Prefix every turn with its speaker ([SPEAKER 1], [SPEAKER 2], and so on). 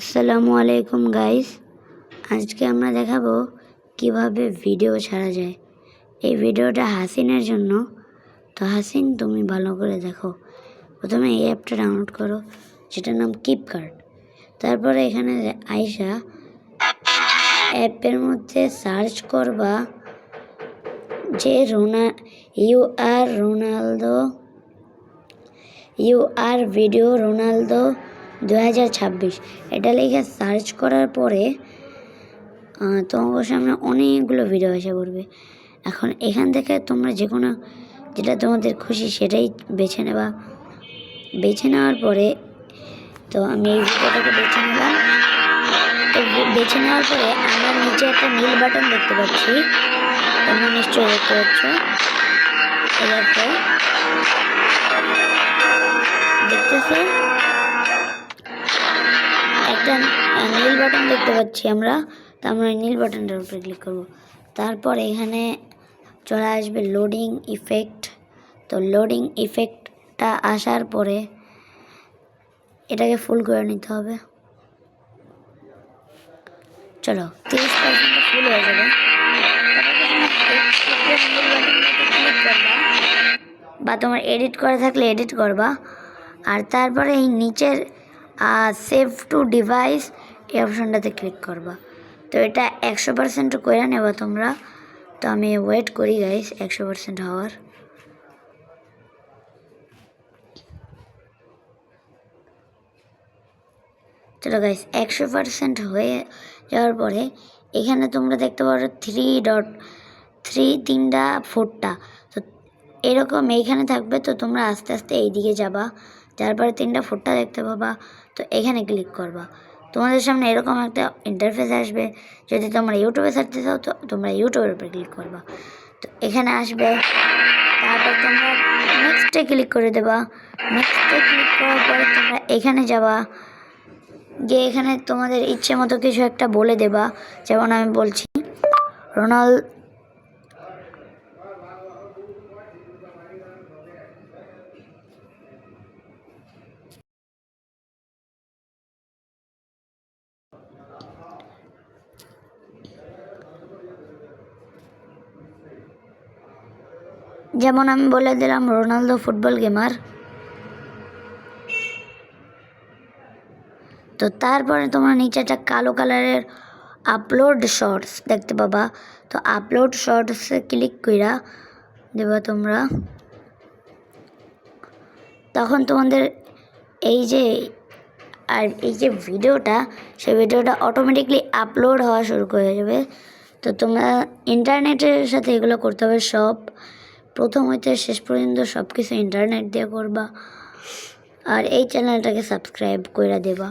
[SPEAKER 1] আসসালামু আলাইকুম গাইস, আজকে আমরা দেখাবো কিভাবে ভিডিও ছাড়া যায়। এই ভিডিওটা হাসিনের জন্য। তো হাসিন, তুমি ভালো করে দেখো। প্রথমে এই অ্যাপটা ডাউনলোড করো, যেটার নাম কিপকার্ট। তারপরে এখানে আইসা অ্যাপের মধ্যে সার্চ করবা যে ইউ আর ভিডিও রোনালদো 2026। এটা লিখে সার্চ করার পরে তোমার সামনে অনেকগুলো ভিডিও এসে পড়বে। এখন এখান থেকে তোমরা যে কোনো যেটা তোমাদের খুশি সেটাই বেছে নেবা। বেছে নেওয়ার পরে তো আমি এই ভিডিওটাকে বেছে নিলাম। তো বেছে নেওয়ার পরে আমরা নিচে একটা নীল বাটন দেখতে পাচ্ছি, তোমরা নিশ্চয়ই দেখতে পাচ্ছ। এরপর দেখতেছি একটা নীল বাটন দেখতে পাচ্ছি আমরা। তো আমরা নীল বাটনটার উপরে ক্লিক করব। তারপর এখানে চলে আসবে লোডিং ইফেক্ট। তো লোডিং ইফেক্টটা আসার পরে এটাকে ফুল করে নিতে হবে। চলো 30% ফুল হয়ে যাবে। বা তোমার এডিট করা থাকলে এডিট করবা। আর তারপরে এই নিচের সেভ টু ডিভাইস এই অপশনটাতে ক্লিক করবা। তো এটা 100% করে নেবা তোমরা। তো আমি ওয়েট করি গাইস 100% হওয়ার। চলো গাইস 100% হয়ে যাওয়ার পরে এখানে তোমরা দেখতে পারো তিনটা ফোরটা। তো এরকম এইখানে থাকবে। তো তোমরা আস্তে আস্তে এইদিকে যাবা, তারপরে তিনটা ফোরটা দেখতে পাবা। তো এখানে ক্লিক করবা। তোমাদের সামনে এরকম একটা ইন্টারফেস আসবে। যদি তোমরা ইউটিউবে সার্চতে চাও তো তোমরা ইউটিউবের উপরে ক্লিক করবা। তো এখানে আসবে, তারপর তোমরা নেক্সটে ক্লিক করে দেবা। নেক্সটে ক্লিক করার পরে তোমরা এখানে যাবা, গিয়ে এখানে তোমাদের ইচ্ছে মতো কিছু একটা বলে দেবা। যেমন আমি বলছি যেমন আমি বলে দিলাম রোনালদো ফুটবল গেমার। তো তারপরে তোমরা নিচে একটা কালো কালারের আপলোড শর্টস দেখতে পাবা। তো আপলোড শর্টসে ক্লিক কইরা দেবা তোমরা। তখন তোমাদের এই যে ভিডিওটা, সেই ভিডিওটা অটোমেটিকলি আপলোড হওয়া শুরু করে যাবে। তো তোমরা ইন্টারনেটের সাথে এগুলো করতে হবে সব। প্রথম হইতে শেষ পর্যন্ত সব কিছু ইন্টারনেট দিয়ে করবা। আর এই চ্যানেলটাকে সাবস্ক্রাইব করে দেবা।